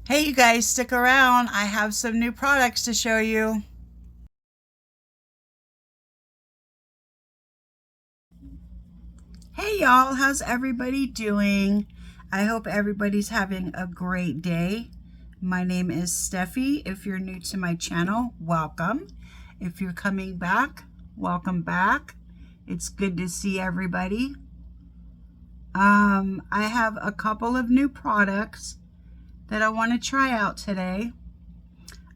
Hey, you guys, stick around. I have some new products to show you. Hey, y'all, how's everybody doing? I hope everybody's having a great day. My name is Steffi. If you're new to my channel, welcome. If you're coming back, welcome back. It's good to see everybody. I have a couple of new products that I want to try out today.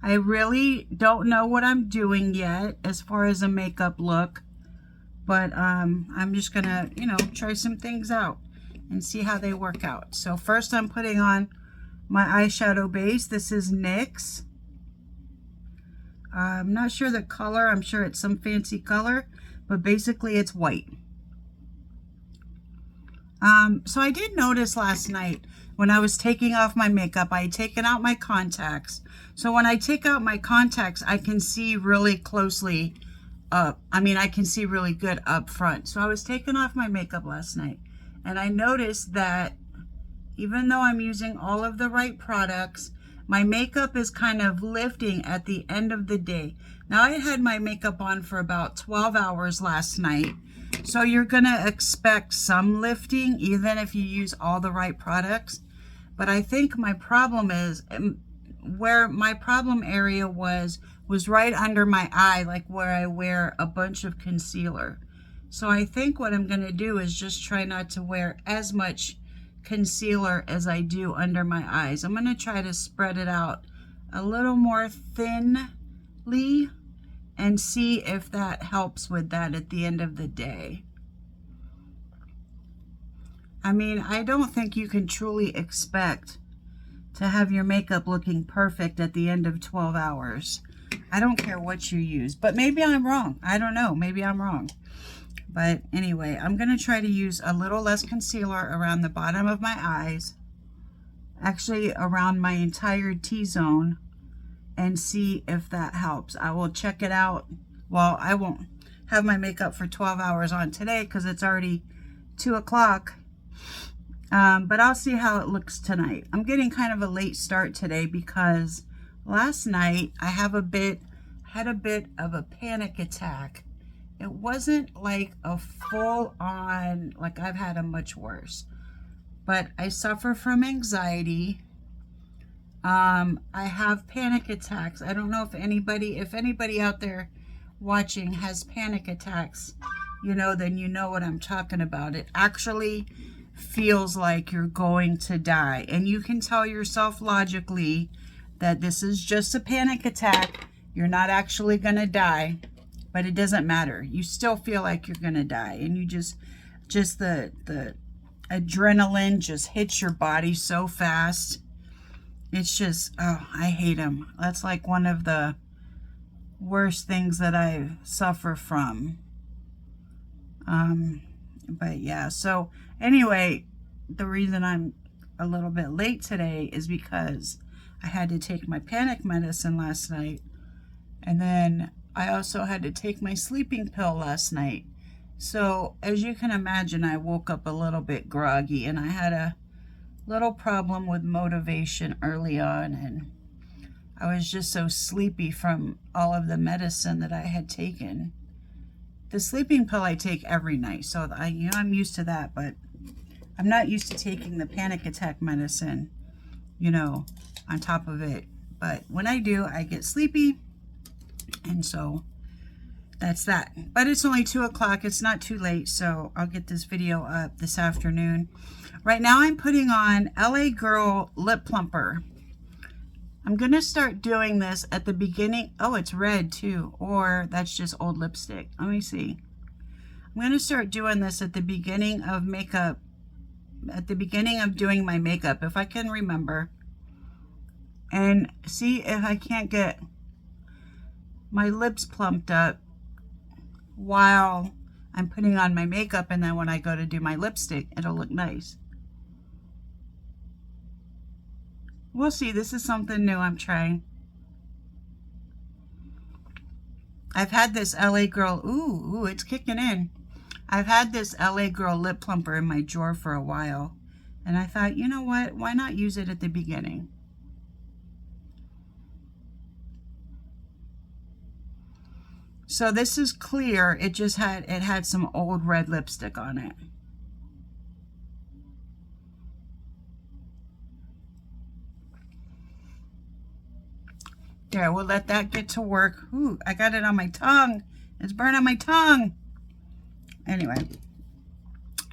I really don't know what I'm doing yet as far as a makeup look, but I'm just gonna, try some things out and see how they work out. So first I'm putting on my eyeshadow base. This is NYX. I'm not sure the color. I'm sure it's some fancy color, but basically it's white. So I did notice last night when I was taking off my makeup, I had taken out my contacts. So when I take out my contacts, I can see really closely up. I can see really good up front. So I was taking off my makeup last night and I noticed that even though I'm using all of the right products, my makeup is kind of lifting at the end of the day. Now I had my makeup on for about 12 hours last night. So you're going to expect some lifting even if you use all the right products. But I think my problem is where my problem area was right under my eye, like where I wear a bunch of concealer. So I think what I'm going to do is just try not to wear as much concealer as I do under my eyes. I'm going to try to spread it out a little more thinly and see if that helps with that at the end of the day. I don't think you can truly expect to have your makeup looking perfect at the end of 12 hours. I don't care what you use, but maybe I'm wrong. I don't know. Maybe I'm wrong. But anyway, I'm going to try to use a little less concealer around the bottom of my eyes, actually around my entire T-zone, and see if that helps. I will check it out. Well, I won't have my makeup for 12 hours on today because it's already 2 o'clock. But I'll see how it looks tonight. I'm getting kind of a late start today because last night I had a bit of a panic attack. It wasn't like a full on, like I've had a much worse, but I suffer from anxiety. I have panic attacks. I don't know if anybody out there watching has panic attacks, then you know what I'm talking about. It actually feels like you're going to die, and you can tell yourself logically that this is just a panic attack. You're not actually going to die, but it doesn't matter. You still feel like you're going to die, and you just the adrenaline just hits your body so fast. It's just, oh, I hate them. That's like one of the worst things that I suffer from. But yeah, so anyway, the reason I'm a little bit late today is because I had to take my panic medicine last night. And then I also had to take my sleeping pill last night. So as you can imagine, I woke up a little bit groggy and I had a little problem with motivation early on, and I was just so sleepy from all of the medicine that I had taken. The sleeping pill I take every night, so I'm used to that, but I'm not used to taking the panic attack medicine, on top of it. But when I do, I get sleepy, and so that's that. But it's only 2 o'clock. It's not too late, so I'll get this video up this afternoon. Right now I'm putting on LA Girl Lip Plumper. I'm going to start doing this at the beginning. Oh, it's red too, or that's just old lipstick. Let me see. I'm going to start doing this at the beginning of makeup, at the beginning of doing my makeup, if I can remember, and see if I can't get my lips plumped up while I'm putting on my makeup, and then when I go to do my lipstick, it'll look nice. We'll see. This is something new I'm trying. I've had this LA Girl, ooh, it's kicking in. I've had this LA Girl lip plumper in my drawer for a while, and I thought, you know what, why not use it at the beginning? So this is clear. It just had some old red lipstick on it. There, we'll let that get to work. Ooh, I got it on my tongue. It's burning on my tongue. Anyway,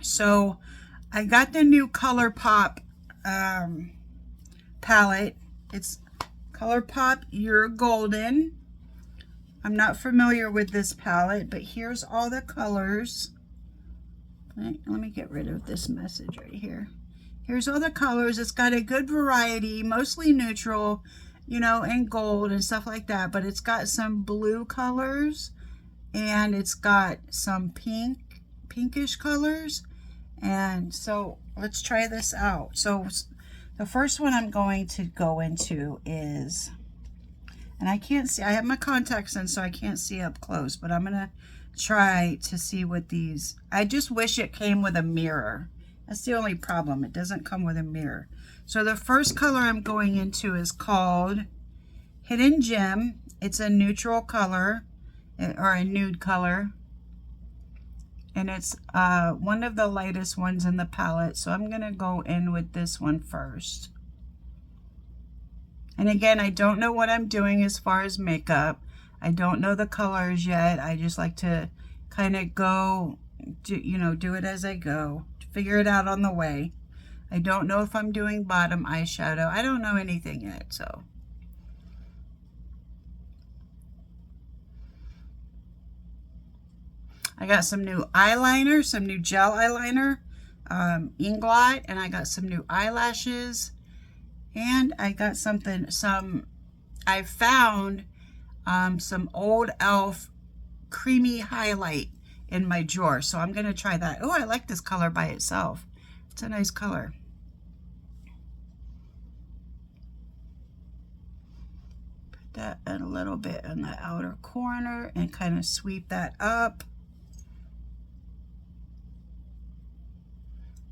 so I got the new Colourpop palette. It's Colourpop You're Golden. I'm not familiar with this palette, but here's all the colors. Let me get rid of this message right here. Here's all the colors. It's got a good variety, mostly neutral, you know, and gold and stuff like that, but it's got some blue colors and it's got some pinkish colors. And so let's try this out. So the first one I'm going to go into is, and I can't see, I have my contacts in so I can't see up close, but I'm gonna try to see what these, I just wish it came with a mirror. That's the only problem, it doesn't come with a mirror. So the first color I'm going into is called Hidden Gem. It's a neutral color, or a nude color. And it's one of the lightest ones in the palette. So I'm gonna go in with this one first. And again, I don't know what I'm doing as far as makeup. I don't know the colors yet. I just like to kind of go, do it as I go, figure it out on the way. I don't know if I'm doing bottom eyeshadow. I don't know anything yet, so. I got some new eyeliner, some new gel eyeliner, Inglot, and I got some new eyelashes. And I got I found some old e.l.f. creamy highlight in my drawer. So I'm going to try that. Oh, I like this color by itself. It's a nice color. Put that in a little bit in the outer corner and kind of sweep that up.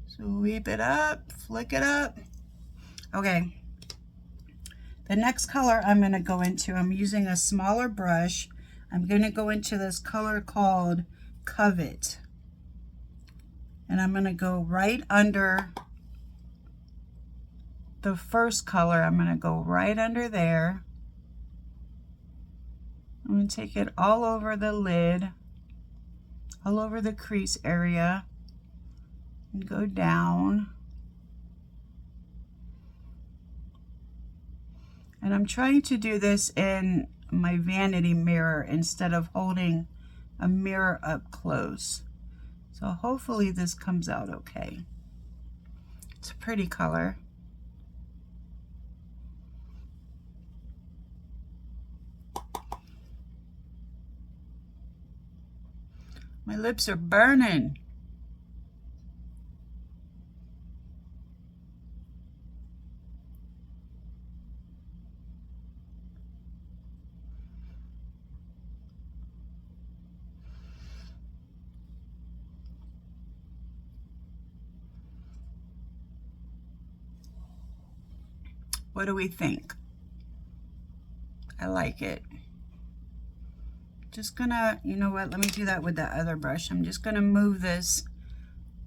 Sweep it up, flick it up. Okay. The next color I'm going to go into, I'm using a smaller brush. I'm going to go into this color called Covet. And I'm going to go right under the first color. I'm going to go right under there. I'm going to take it all over the lid, all over the crease area, and go down. And I'm trying to do this in my vanity mirror instead of holding a mirror up close. So hopefully this comes out okay. It's a pretty color. My lips are burning. What do we think? I like it. Just gonna, you know what, let me do that with the other brush. I'm just gonna move this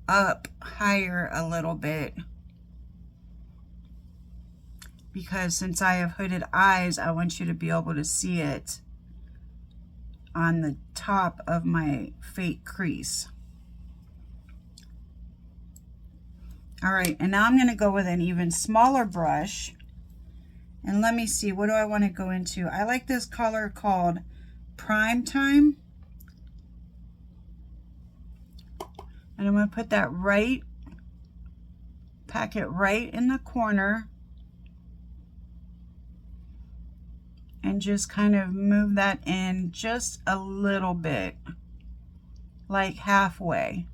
up higher a little bit, because since I have hooded eyes, I want you to be able to see it on the top of my fake crease. All right, and now I'm gonna go with an even smaller brush. And let me see, what do I want to go into? I like this color called Prime Time. And I'm going to put that right, pack it right in the corner. And just kind of move that in just a little bit, like halfway.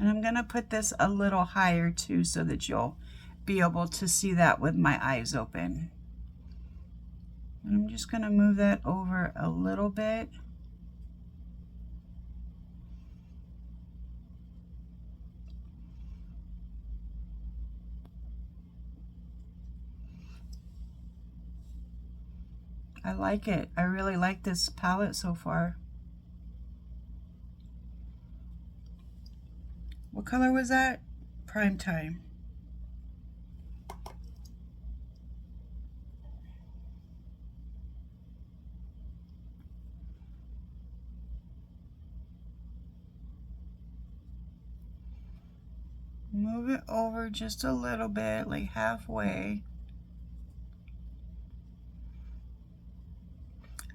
And I'm going to put this a little higher too, so that you'll be able to see that with my eyes open. And I'm just going to move that over a little bit. I like it. I really like this palette so far. What color was that? Prime Time. Move it over just a little bit, like halfway.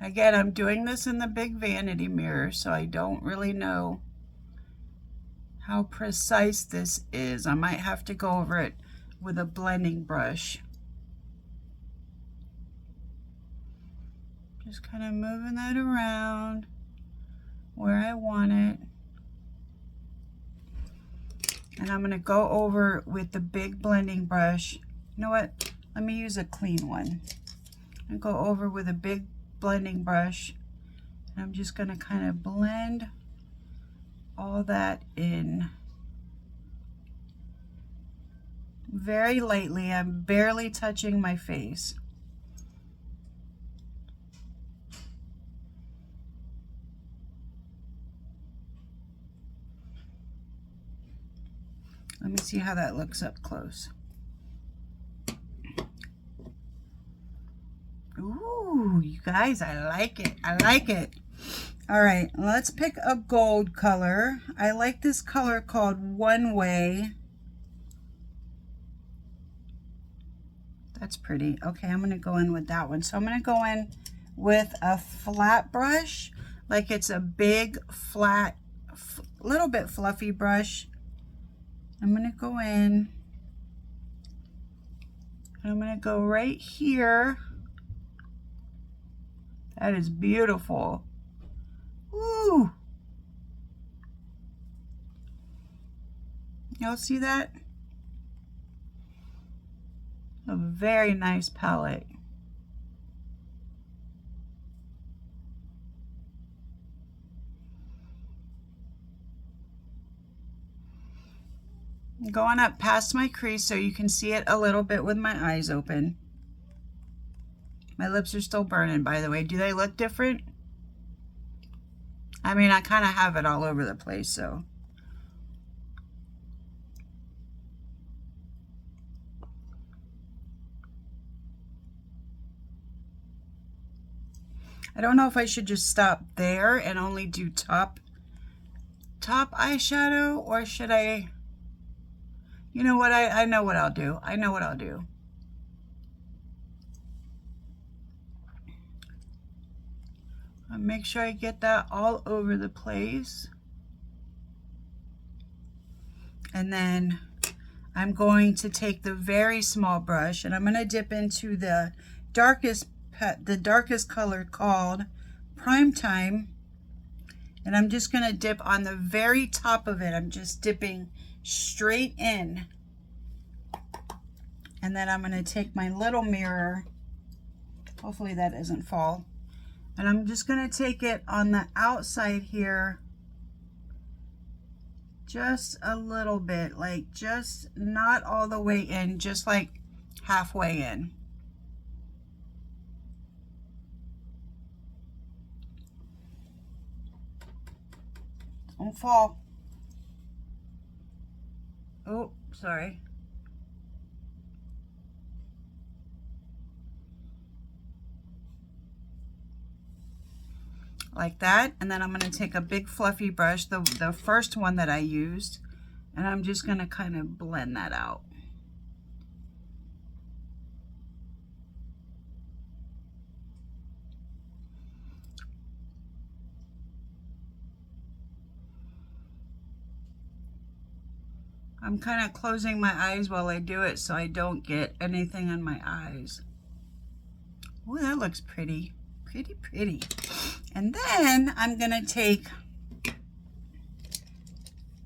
Again, I'm doing this in the big vanity mirror, so I don't really know how precise this is. I might have to go over it with a blending brush. Just kind of moving that around where I want it. And I'm going to go over with the big blending brush. You know what? Let me use a clean one. And go over with a big blending brush. And I'm just going to kind of blend all that in very lightly. I'm barely touching my face. Let me see how that looks up close. Ooh, you guys, I like it. I like it. All right, let's pick a gold color. I like this color called One Way. That's pretty. Okay, I'm going to go in with that one. So I'm going to go in with a flat brush, like it's a big, flat, little bit fluffy brush. I'm going to go in. I'm going to go right here. That is beautiful. Ooh. Y'all see that? A very nice palette. I'm going up past my crease so you can see it a little bit with my eyes open. My lips are still burning, by the way. Do they look different? I mean, I kind of have it all over the place, so. I don't know if I should just stop there and only do top eyeshadow, or should I, you know what, I know what I'll do. I know what I'll do. I'll make sure I get that all over the place. And then I'm going to take the very small brush and I'm going to dip into the darkest color called Prime Time. And I'm just going to dip on the very top of it. I'm just dipping straight in. And then I'm going to take my little mirror. Hopefully that doesn't fall. And I'm just going to take it on the outside here. Just a little bit, like just not all the way in, just like halfway in. Don't fall. Oh, sorry. Like that. And then I'm going to take a big fluffy brush, the first one that I used, and I'm just going to kind of blend that out. I'm kind of closing my eyes while I do it so I don't get anything on my eyes. Oh, that looks pretty. Pretty, pretty. And then I'm going to take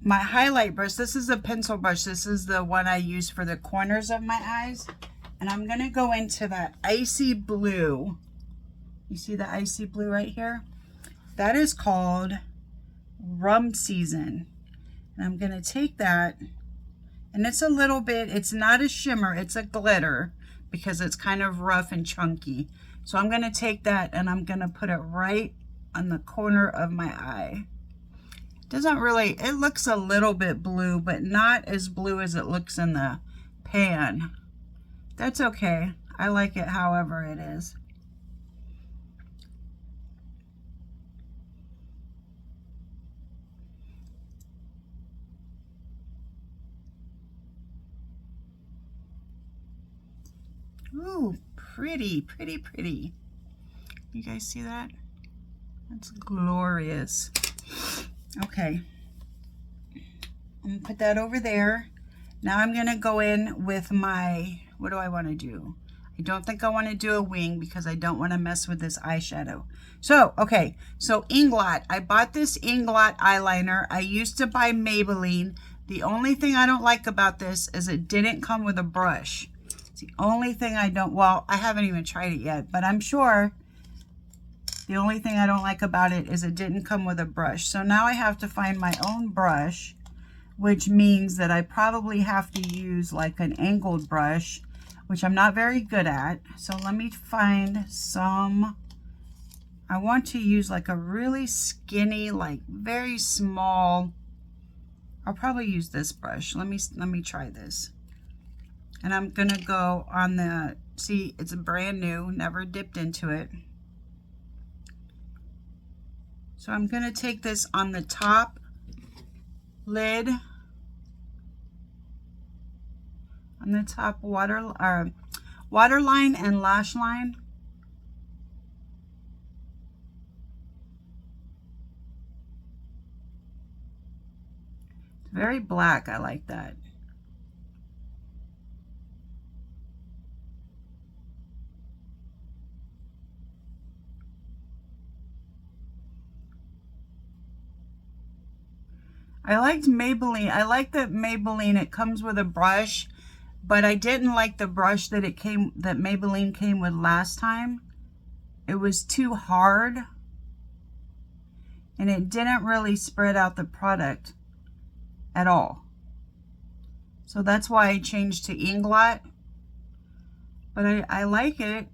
my highlight brush. This is a pencil brush. This is the one I use for the corners of my eyes. And I'm going to go into that icy blue. You see the icy blue right here? That is called Rum Season. And I'm going to take that. And it's a little bit, it's not a shimmer, it's a glitter because it's kind of rough and chunky. So I'm going to take that and I'm going to put it right on the corner of my eye. Doesn't really, it looks a little bit blue, but not as blue as it looks in the pan. That's okay. I like it however it is. Ooh, pretty, pretty, pretty. You guys see that? That's glorious. Okay. I'm gonna put that over there. Now I'm gonna go in with my, what do I want to do? I don't think I want to do a wing because I don't want to mess with this eyeshadow. So, okay, so Inglot. I bought this Inglot eyeliner. I used to buy Maybelline. The only thing I don't like about this is it didn't come with a brush. It's the only thing I don't, well, I haven't even tried it yet, but I'm sure the only thing I don't like about it is it didn't come with a brush. So now I have to find my own brush, which means that I probably have to use like an angled brush, which I'm not very good at. So let me find some. I want to use like a really skinny, like very small. I'll probably use this brush. Let me try this. And I'm gonna go on the, see, it's brand new, never dipped into it. So I'm gonna take this on the top lid, on the top waterline and lash line. It's very black, I like that. I liked Maybelline. I like that Maybelline, it comes with a brush, but I didn't like the brush that Maybelline came with last time. It was too hard and it didn't really spread out the product at all. So that's why I changed to Inglot. But I like it.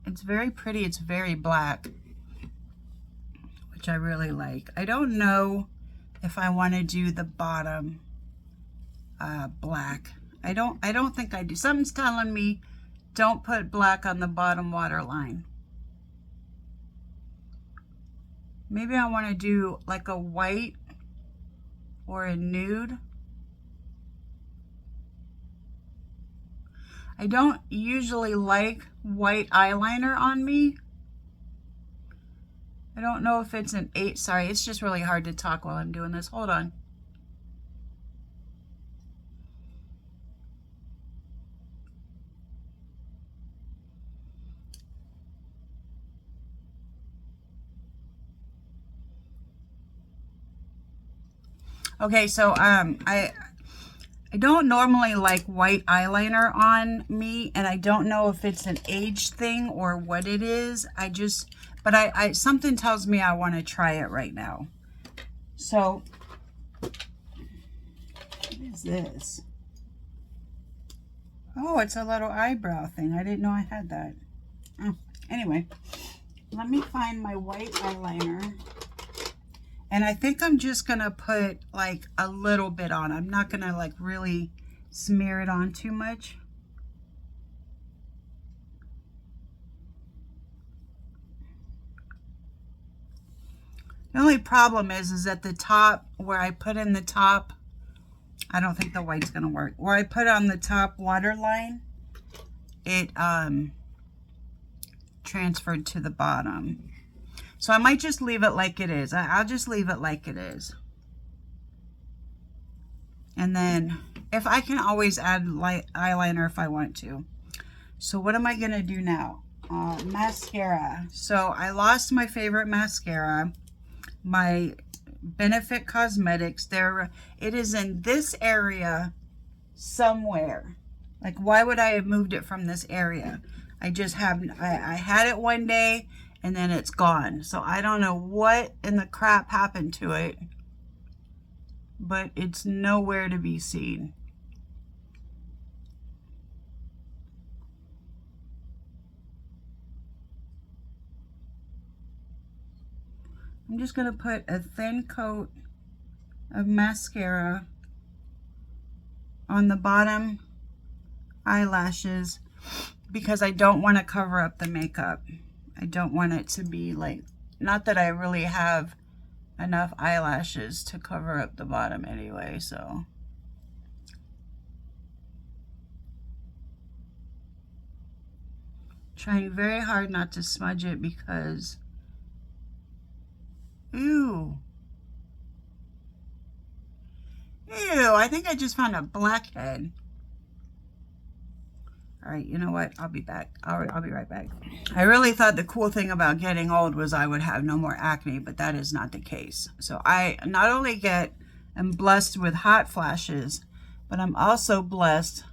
It's very pretty. It's very black, which I really like. I don't know if I want to do the bottom black. I don't think I do. Something's telling me don't put black on the bottom waterline. Maybe I want to do like a white or a nude. I don't usually like white eyeliner on me. I don't know if it's an 8. Sorry, it's just really hard to talk while I'm doing this. Hold on. Okay, so I don't normally like white eyeliner on me, and I don't know if it's an age thing or what it is. But I something tells me I want to try it right now. So, what is this? Oh, it's a little eyebrow thing. I didn't know I had that. Oh, anyway, let me find my white eyeliner. And I think I'm just going to put like a little bit on. I'm not going to like really smear it on too much. The only problem is at the top where I put in the top, I don't think the white's going to work. Where I put on the top waterline, it transferred to the bottom. So I might just leave it like it is. I'll just leave it like it is. And then if I can always add light eyeliner if I want to. So what am I going to do now? Mascara. So I lost my favorite mascara. My Benefit Cosmetics. It is in this area somewhere. Like, why would I have moved it from this area? I had it one day and then it's gone. So I don't know what in the crap happened to it, but it's nowhere to be seen. I'm just going to put a thin coat of mascara on the bottom eyelashes because I don't want to cover up the makeup. I don't want it to be like, not that I really have enough eyelashes to cover up the bottom anyway, so. Trying very hard not to smudge it because, ew. Ew, I think I just found a blackhead. All right, you know what? I'll be back. I'll be right back. I really thought the cool thing about getting old was I would have no more acne, but that is not the case. So I not only am blessed with hot flashes, but I'm also blessed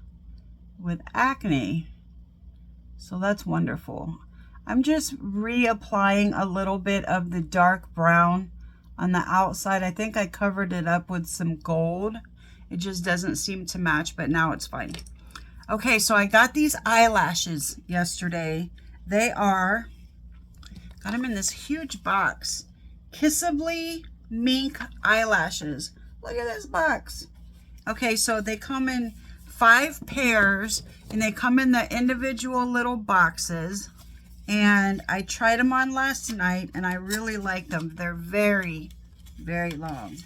with acne. So that's wonderful. I'm just reapplying a little bit of the dark brown on the outside. I think I covered it up with some gold. It just doesn't seem to match, but now it's fine. Okay, so I got these eyelashes yesterday. They got them in this huge box. Kisslily mink eyelashes. Look at this box. Okay, so they come in 5 pairs and they come in the individual little boxes. And I tried them on last night and I really like them. They're very, very long.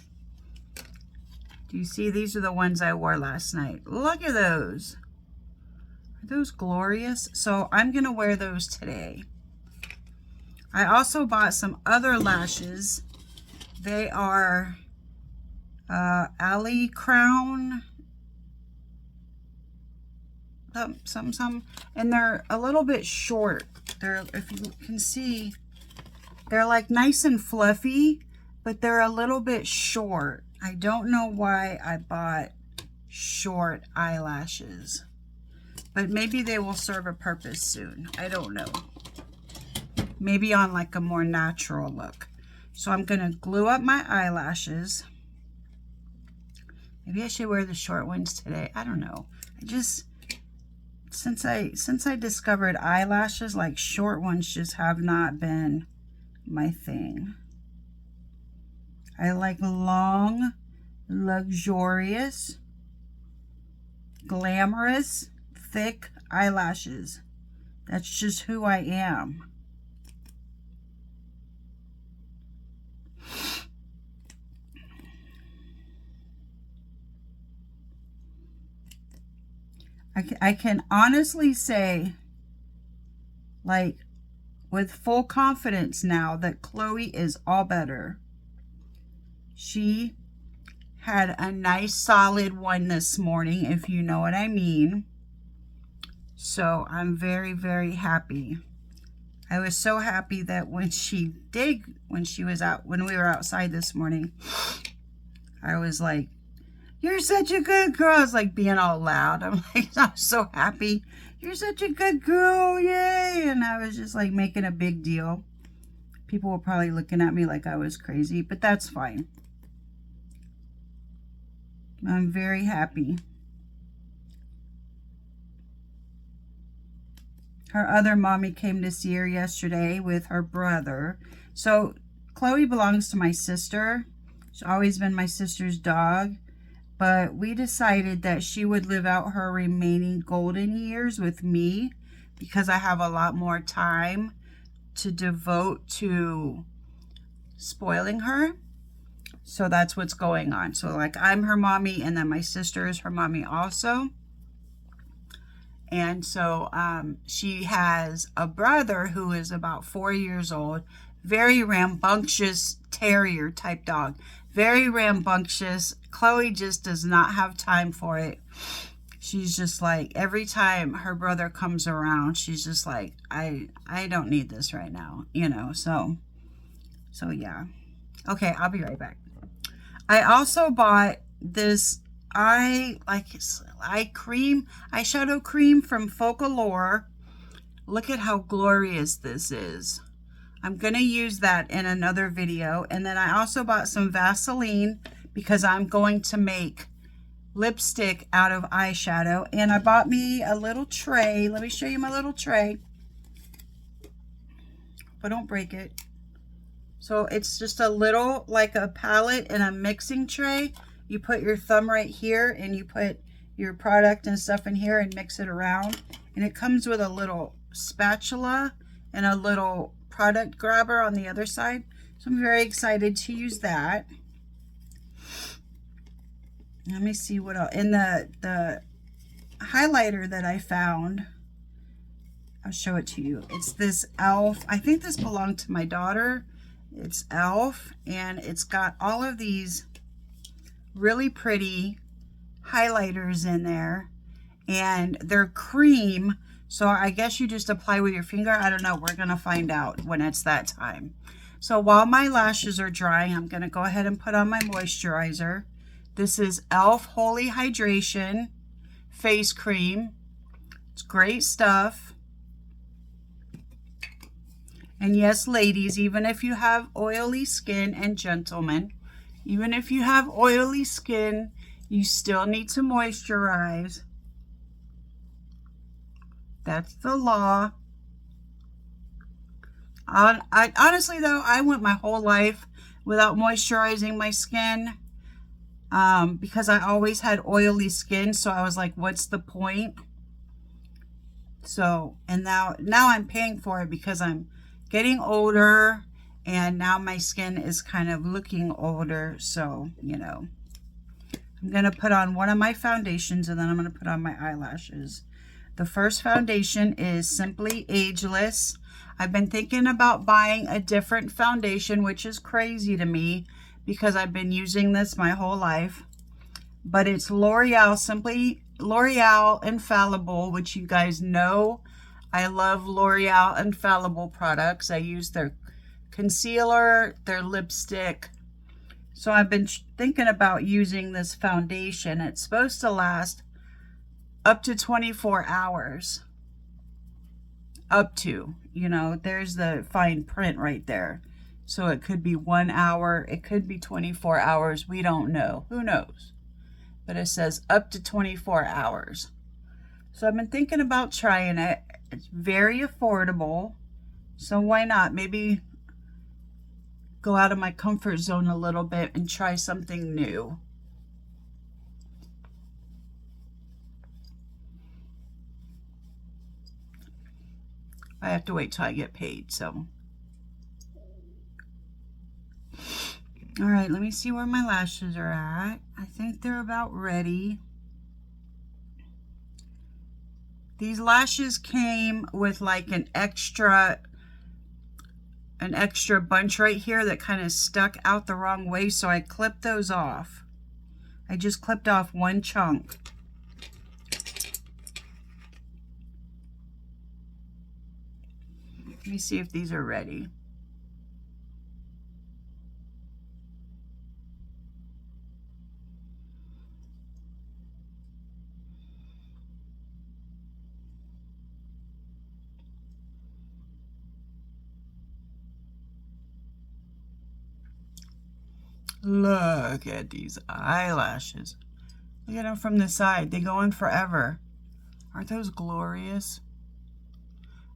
Do you see? These are the ones I wore last night. Look at those. Are those glorious? So I'm going to wear those today. I also bought some other lashes. They are Alley Crown. Some, and they're a little bit short. They're, if you can see, they're like nice and fluffy, but they're a little bit short. I don't know why I bought short eyelashes, but maybe they will serve a purpose soon. I don't know. Maybe on like a more natural look. So I'm gonna glue up my eyelashes. Maybe I should wear the short ones today. I don't know. I just, since I discovered eyelashes, like short ones just have not been my thing. I like long, luxurious, glamorous, thick eyelashes. That's just who I am. I can honestly say, like, with full confidence now that Chloe is all better. She had a nice solid one this morning, if you know what I mean. So I'm very, very happy. I was so happy that when we were outside this morning, I was like, "You're such a good girl." I was like being all loud. I'm so happy. "You're such a good girl, yay." And I was just like making a big deal. People were probably looking at me like I was crazy, but that's fine. I'm very happy. Her other mommy came to see her yesterday with her brother. So Chloe belongs to my sister. She's always been my sister's dog. But we decided that she would live out her remaining golden years with me because I have a lot more time to devote to spoiling her. So that's what's going on. So like I'm her mommy and then my sister is her mommy also. And so she has a brother who is about 4 years old, very rambunctious terrier type dog. Very rambunctious. Chloe just does not have time for it. She's just like, every time her brother comes around, she's just like, I don't need this right now, you know, so yeah. Okay, I'll be right back. I also bought this eyeshadow cream from Focallure. Look at how glorious this is. I'm going to use that in another video. And then I also bought some Vaseline because I'm going to make lipstick out of eyeshadow. And I bought me a little tray. Let me show you my little tray. But don't break it. So it's just a little like a palette and a mixing tray. You put your thumb right here and you put your product and stuff in here and mix it around. And it comes with a little spatula and a little product grabber on the other side. So I'm very excited to use that. Let me see what else. And the highlighter that I found, I'll show it to you. It's this e.l.f. I think this belonged to my daughter. It's e.l.f. and it's got all of these really pretty highlighters in there, and they're cream, so I guess you just apply with your finger. I don't know, we're gonna find out when it's that time. So while my lashes are drying, I'm gonna go ahead and put on my moisturizer. This is e.l.f. Holy Hydration face cream. It's great stuff. And yes, ladies, even if you have oily skin, and gentlemen, even if you have oily skin, you still need to moisturize. That's the law. I honestly though, I went my whole life without moisturizing my skin because I always had oily skin. So I was like, what's the point? So, and now I'm paying for it because I'm getting older and now my skin is kind of looking older. So, you know, I'm going to put on one of my foundations and then I'm going to put on my eyelashes. The first foundation is Simply Ageless. I've been thinking about buying a different foundation, which is crazy to me because I've been using this my whole life. But it's L'Oreal, Simply L'Oreal Infallible, which you guys know. I love L'Oreal Infallible products. I use their concealer, their lipstick. So I've been thinking about using this foundation. It's supposed to last up to 24 hours. Up to, you know, there's the fine print right there. So it could be 1 hour, it could be 24 hours. We don't know. Who knows? But it says up to 24 hours. So I've been thinking about trying it. It's very affordable. So why not? Maybe go out of my comfort zone a little bit and try something new. I have to wait till I get paid, so. All right, let me see where my lashes are at. I think they're about ready. These lashes came with like an extra bunch right here that kind of stuck out the wrong way, so I clipped those off. I just clipped off one chunk. Let me see if these are ready. Look at these eyelashes. Look at them from the side. They go in forever. Aren't those glorious?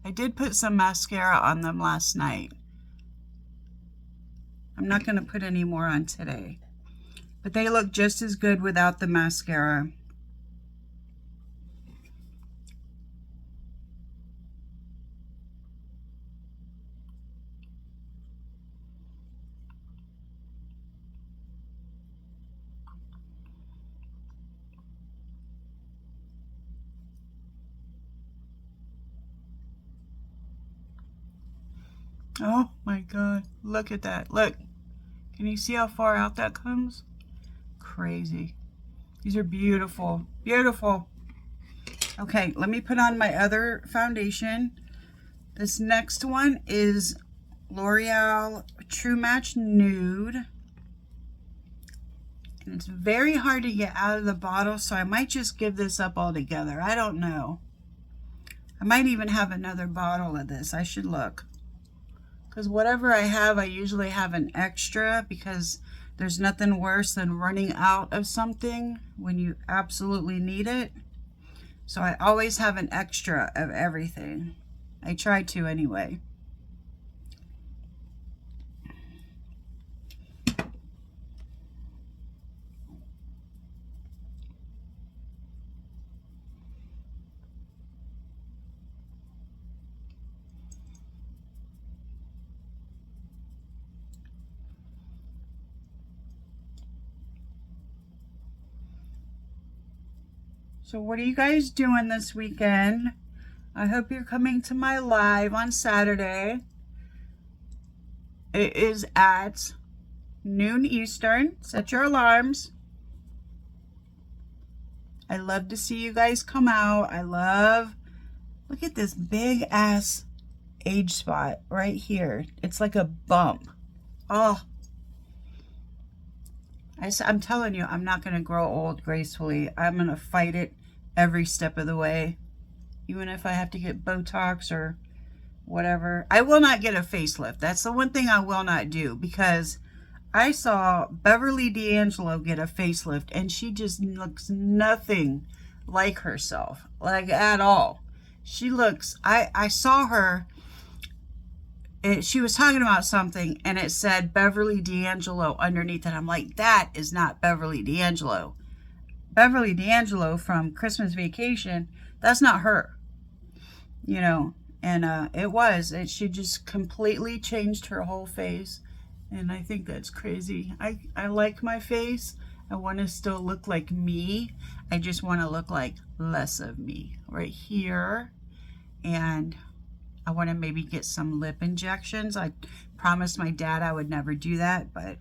I did put some mascara on them last night. I'm not going to put any more on today. But they look just as good without the mascara. Oh my God, look at that. Look, can you see how far out that comes? Crazy. These are beautiful, beautiful. Okay, let me put on my other foundation. This next one is L'Oreal True Match Nude. And it's very hard to get out of the bottle, so I might just give this up altogether. I don't know. I might even have another bottle of this. I should look. Because whatever I have, I usually have an extra, because there's nothing worse than running out of something when you absolutely need it. So I always have an extra of everything. I try to anyway. So what are you guys doing this weekend? I hope you're coming to my live on Saturday. It is at noon Eastern. Set your alarms. I love to see you guys come out. Look at this big ass age spot right here. It's like a bump. Oh, I'm telling you, I'm not going to grow old gracefully. I'm going to fight it every step of the way. Even if I have to get Botox or whatever. I will not get a facelift. That's the one thing I will not do, because I saw Beverly D'Angelo get a facelift and she just looks nothing like herself. Like at all. She looks, I saw her. She was talking about something and it said Beverly D'Angelo underneath it. I'm like, that is not Beverly D'Angelo. Beverly D'Angelo from Christmas Vacation, that's not her. You know, and she just completely changed her whole face. And I think that's crazy. I like my face. I want to still look like me. I just want to look like less of me right here. And I want to maybe get some lip injections. I promised my dad I would never do that, but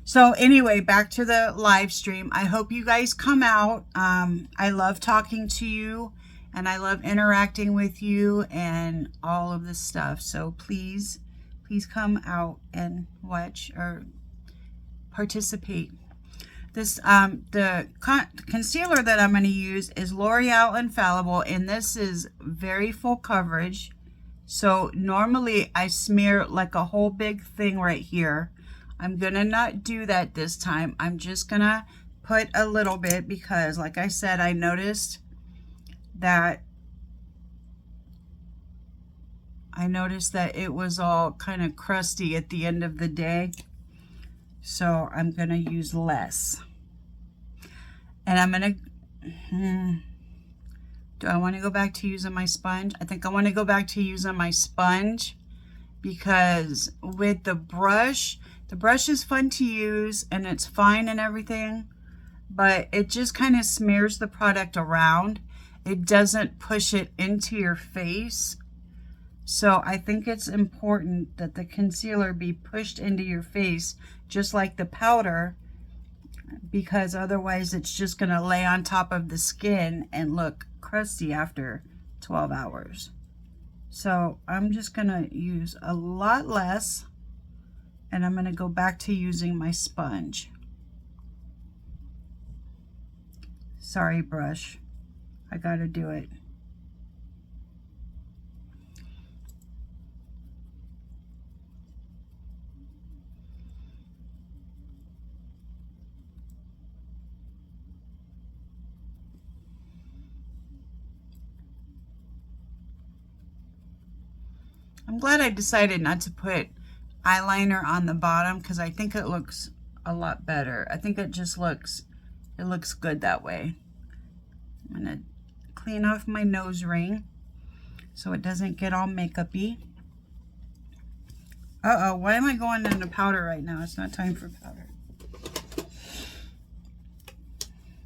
so anyway, back to the live stream. I hope you guys come out. I love talking to you and I love interacting with you and all of this stuff. So please come out and watch or participate. This the concealer that I'm going to use is L'Oreal Infallible, and this is very full coverage. So normally I smear like a whole big thing right here. I'm gonna not do that this time. I'm just gonna put a little bit because, like I said, I noticed that it was all kind of crusty at the end of the day. So I'm gonna use less. And I'm gonna, do I want to go back to using my sponge? I think I want to go back to using my sponge, because with the brush is fun to use and it's fine and everything, but it just kind of smears the product around. It doesn't push it into your face. So I think it's important that the concealer be pushed into your face just like the powder, because otherwise it's just going to lay on top of the skin and look crusty after 12 hours. So I'm just going to use a lot less, and I'm going to go back to using my sponge. Sorry, brush. I got to do it. I'm glad I decided not to put eyeliner on the bottom, because I think it looks a lot better. I think it just looks, it looks good that way. I'm gonna clean off my nose ring so it doesn't get all makeup-y. Uh-oh, why am I going into powder right now? It's not time for powder.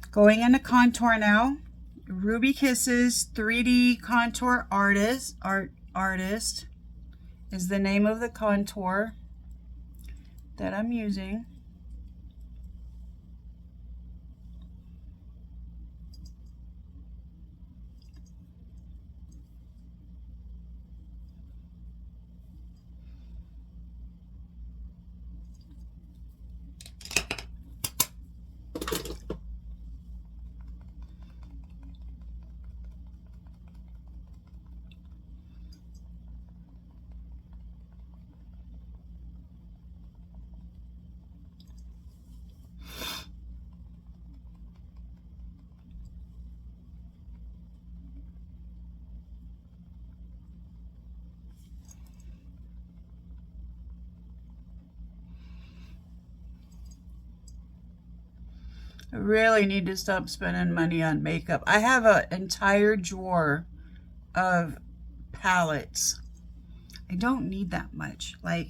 Going into contour now. Ruby Kisses 3D Contour Artist is the name of the contour that I'm using. I really need to stop spending money on makeup. I have an entire drawer of palettes. I don't need that much. Like,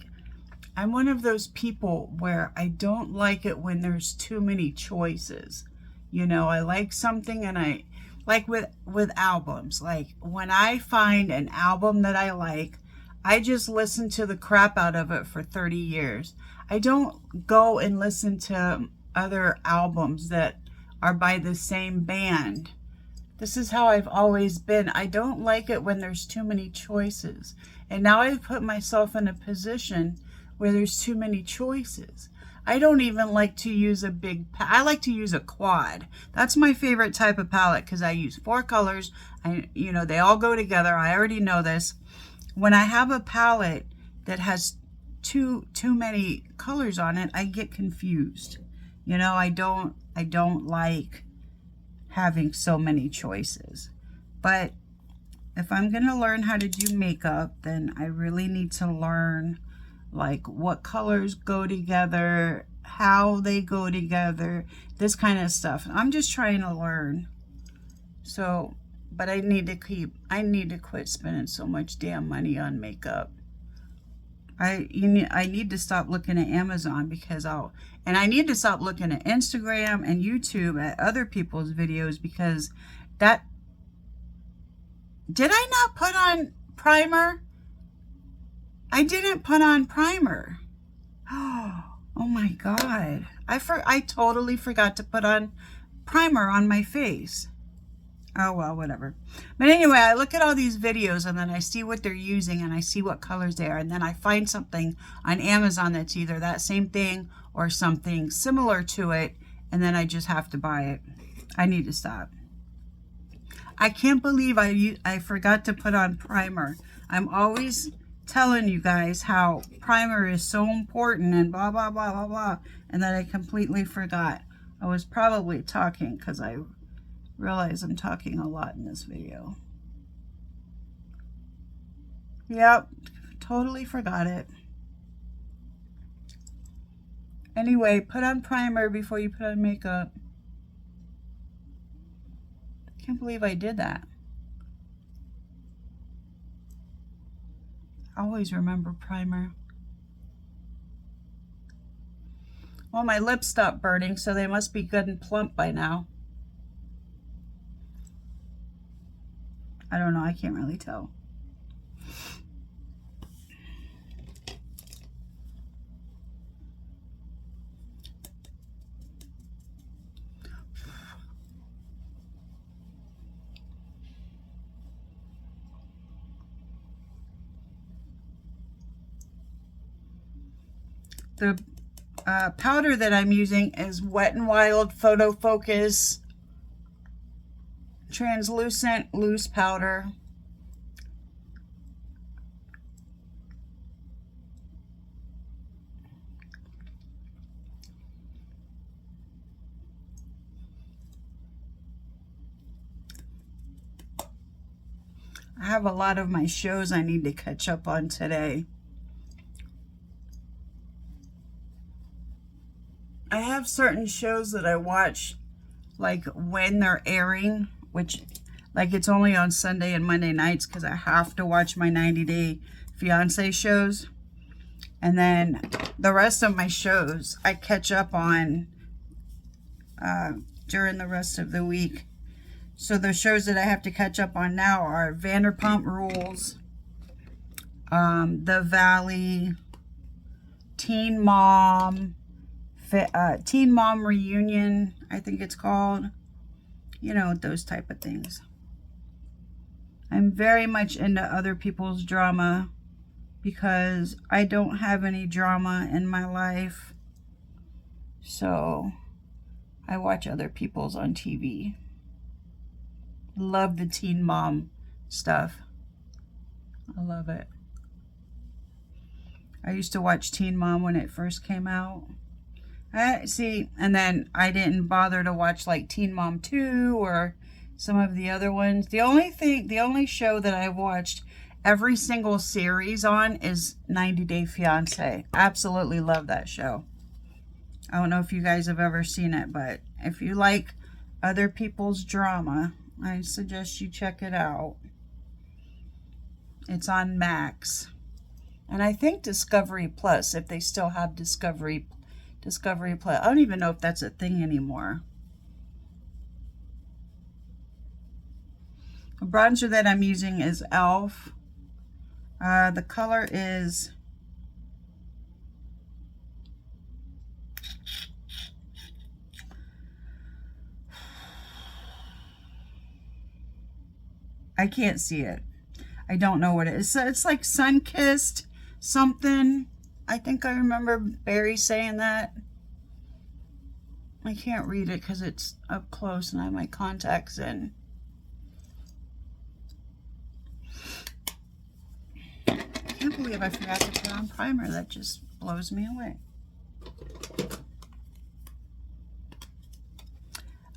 I'm one of those people where I don't like it when there's too many choices. You know, I like something, and I like with albums. Like when I find an album that I like, I just listen to the crap out of it for 30 years. I don't go and listen to other albums that are by the same band. This is how I've always been. I don't like it when there's too many choices. And now I've put myself in a position where there's too many choices. I don't even like to use a big, I like to use a quad. That's my favorite type of palette because I use 4 colors. You know, they all go together. I already know this. When I have a palette that has too many colors on it, I get confused. You know, I don't like having so many choices. But if I'm going to learn how to do makeup, then I really need to learn like what colors go together, how they go together, this kind of stuff. I'm just trying to learn. So, but I need to quit spending so much damn money on makeup. I need to stop looking at Amazon because and I need to stop looking at Instagram and YouTube at other people's videos because did I not put on primer? I didn't put on primer. Oh my God. I totally forgot to put on primer on my face. Oh, well, whatever. But anyway, I look at all these videos and then I see what they're using and I see what colors they are. And then I find something on Amazon that's either that same thing or something similar to it. And then I just have to buy it. I need to stop. I can't believe I forgot to put on primer. I'm always telling you guys how primer is so important and blah, blah, blah, blah, blah. And then I completely forgot. I was probably talking because I realize I'm talking a lot in this video. Yep, totally forgot it. Anyway, put on primer before you put on makeup. I can't believe I did that. I always remember primer. Well, my lips stopped burning, so they must be good and plump by now. I don't know, I can't really tell. The powder that I'm using is Wet n Wild Photo Focus translucent loose powder. I have a lot of my shows I need to catch up on today. I have certain shows that I watch like when they're airing, which like it's only on Sunday and Monday nights because I have to watch my 90 Day Fiance shows. And then the rest of my shows I catch up on during the rest of the week. So the shows that I have to catch up on now are Vanderpump Rules, The Valley, Teen Mom Reunion, I think it's called. You know, those type of things. I'm very much into other people's drama because I don't have any drama in my life. So I watch other people's on TV. Love the Teen Mom stuff. I love it. I used to watch Teen Mom when it first came out. See, and then I didn't bother to watch like Teen Mom 2 or some of the other ones. The only show that I've watched every single series on is 90 Day Fiance. Absolutely love that show. I don't know if you guys have ever seen it, but if you like other people's drama, I suggest you check it out. It's on Max. And I think Discovery Plus, if they still have Discovery Plus. I don't even know if that's a thing anymore. The bronzer that I'm using is e.l.f. The color is I can't see it. I don't know what it is. So it's like sun-kissed something. I think I remember Barry saying that. I can't read it because it's up close and I have my contacts in. I can't believe I forgot to put on primer. That just blows me away.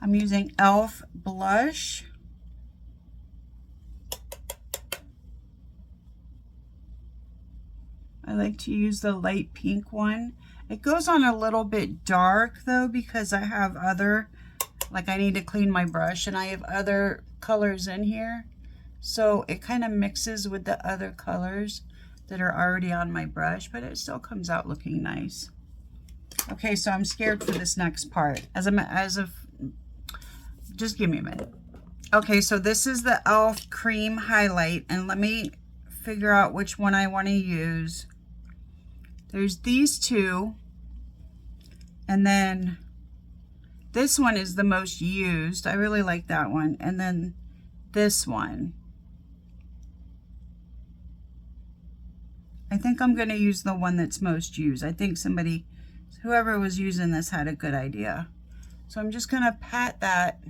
I'm using e.l.f. blush. I like to use the light pink one. It goes on a little bit dark though because I have other, like I need to clean my brush and I have other colors in here. So it kind of mixes with the other colors that are already on my brush, but it still comes out looking nice. Okay, so I'm scared for this next part. Just give me a minute. Okay, so this is the e.l.f. cream highlight, and let me figure out which one I want to use. There's these two, and then this one is the most used. I really like that one. And then this one. I think I'm going to use the one that's most used. I think whoever was using this had a good idea. So I'm just going to pat that.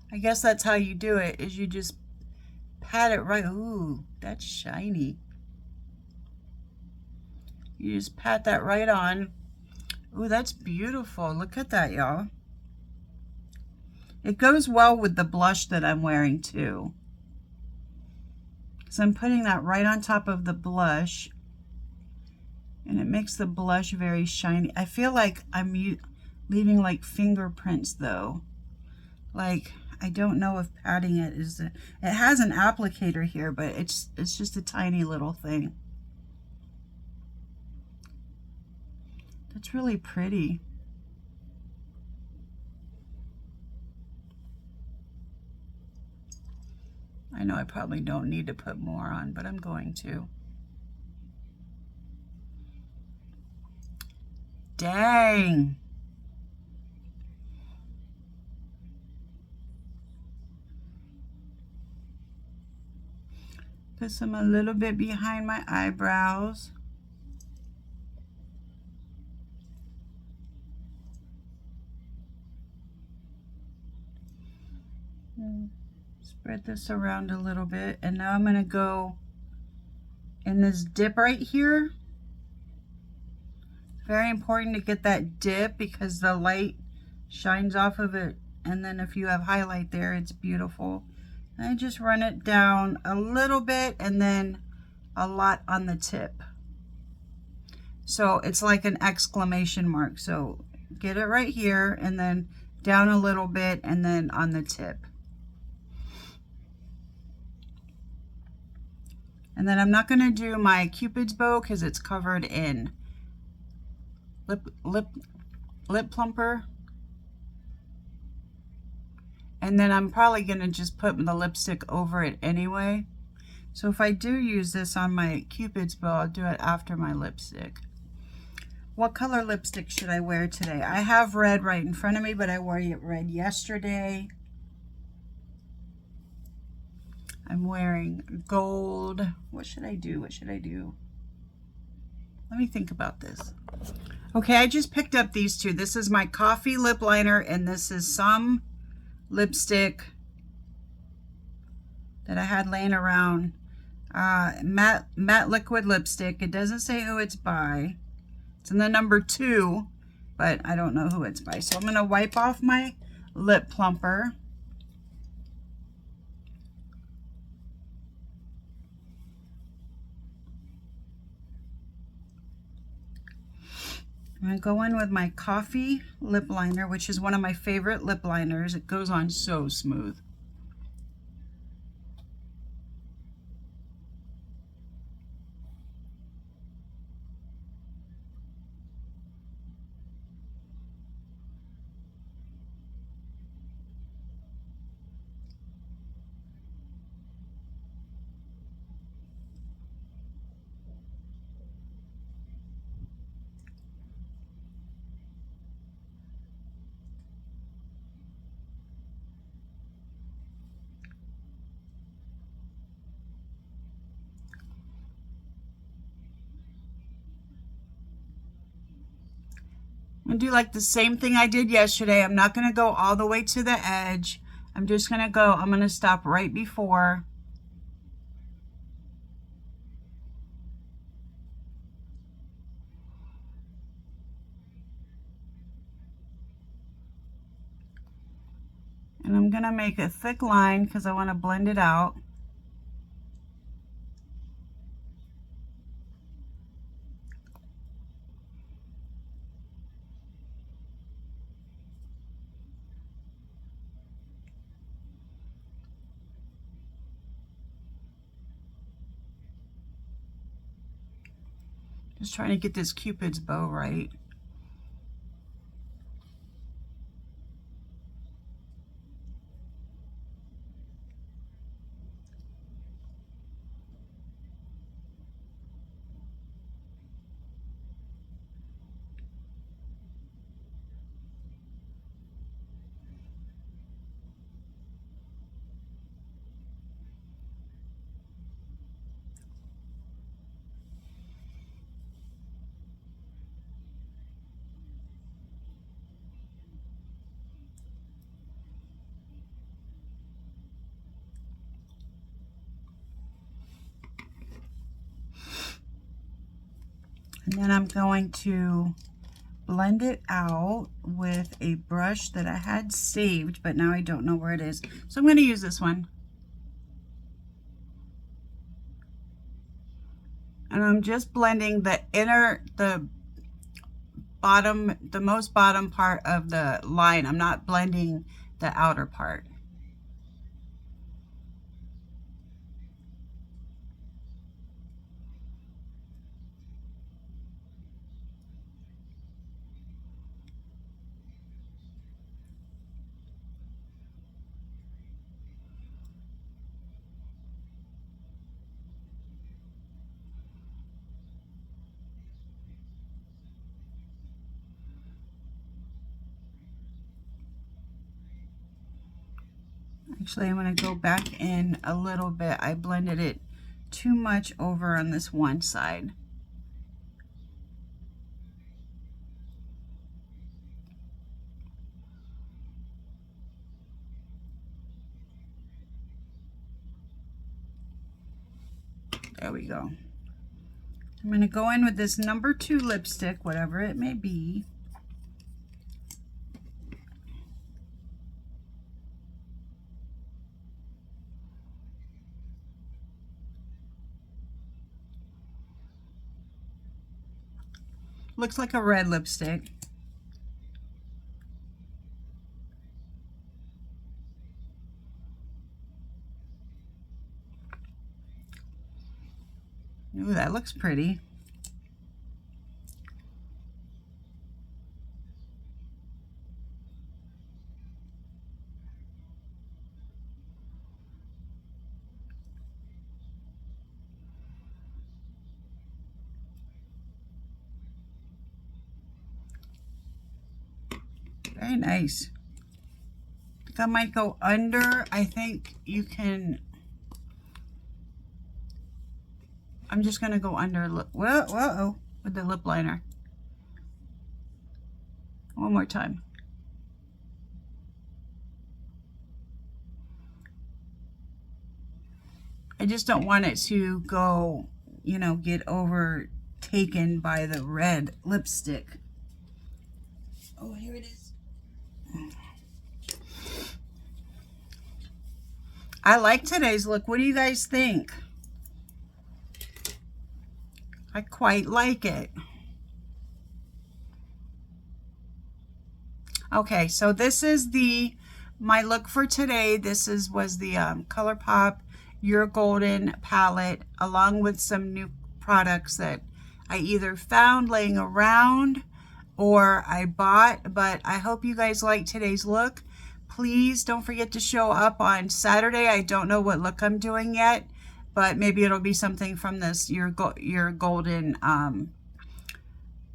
I guess that's how you do it, is you just pat it right. Ooh, that's shiny. You just pat that right on. Ooh, that's beautiful. Look at that, y'all. It goes well with the blush that I'm wearing too. So I'm putting that right on top of the blush. And it makes the blush very shiny. I feel like I'm leaving like fingerprints though. Like, I don't know if patting it is, it has an applicator here, but it's just a tiny little thing. That's really pretty. I know I probably don't need to put more on, but I'm going to. Dang. Put some a little bit behind my eyebrows. Spread this around a little bit, and now I'm going to go in this dip right here. Very important to get that dip because the light shines off of it, and then if you have highlight there, it's beautiful. And I just run it down a little bit and then a lot on the tip. So it's like an exclamation mark. So get it right here and then down a little bit and then on the tip. And then I'm not going to do my Cupid's bow because it's covered in lip plumper. And then I'm probably going to just put the lipstick over it anyway. So if I do use this on my Cupid's bow, I'll do it after my lipstick. What color lipstick should I wear today? I have red right in front of me, but I wore red yesterday. I'm wearing gold. What should I do? What should I do? Let me think about this. Okay, I just picked up these two. This is my coffee lip liner, and this is some lipstick that I had laying around. Matte liquid lipstick. It doesn't say who it's by. It's in the number 2, but I don't know who it's by. So I'm going to wipe off my lip plumper. I'm going to go in with my coffee lip liner, which is one of my favorite lip liners. It goes on so smooth. I'm gonna do like the same thing I did yesterday. I'm not gonna go all the way to the edge. I'm just gonna go, I'm gonna stop right before. And I'm gonna make a thick line because I want to blend it out. Just trying to get this Cupid's bow right. And then I'm going to blend it out with a brush that I had saved, but now I don't know where it is. So I'm going to use this one. And I'm just blending the bottom, the most bottom part of the line. I'm not blending the outer part. Actually, I'm going to go back in a little bit. I blended it too much over on this one side. There we go. I'm going to go in with this number 2 lipstick, whatever it may be. Looks like a red lipstick. Ooh, that looks pretty. Very nice. I think I might go under. I think you can. I'm just going to go under. Whoa, with the lip liner. One more time. I just don't want it to go, you know, get overtaken by the red lipstick. Oh, here it is. I like today's look. What do you guys think? I quite like it. Okay, so this is my look for today. This was the Colourpop Your Golden palette, along with some new products that I either found laying around or I bought. But I hope you guys like today's look. Please don't forget to show up on Saturday. I don't know what look I'm doing yet, but maybe it'll be something from this Your Golden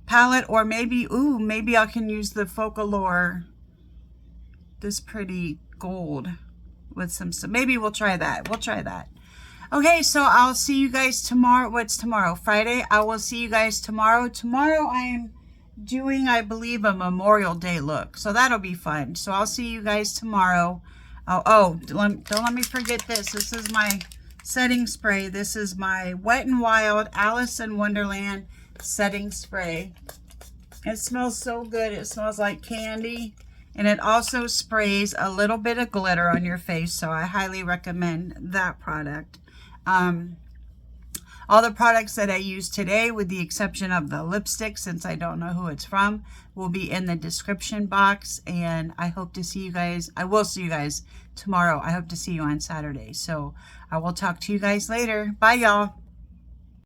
palette, or maybe, ooh, maybe I can use the Focalure, this pretty gold with some, maybe we'll try that. We'll try that. Okay, so I'll see you guys tomorrow. What's tomorrow? Friday. I will see you guys tomorrow. Tomorrow I am doing, I believe, a Memorial Day look. So that'll be fun. So I'll see you guys tomorrow. Oh, don't let me forget this. This is my setting spray. This is my Wet n Wild Alice in Wonderland setting spray. It smells so good. It smells like candy. And it also sprays a little bit of glitter on your face. So I highly recommend that product. All the products that I use today, with the exception of the lipstick, since I don't know who it's from, will be in the description box. And I hope to see you guys. I will see you guys tomorrow. I hope to see you on Saturday. So I will talk to you guys later. Bye, y'all.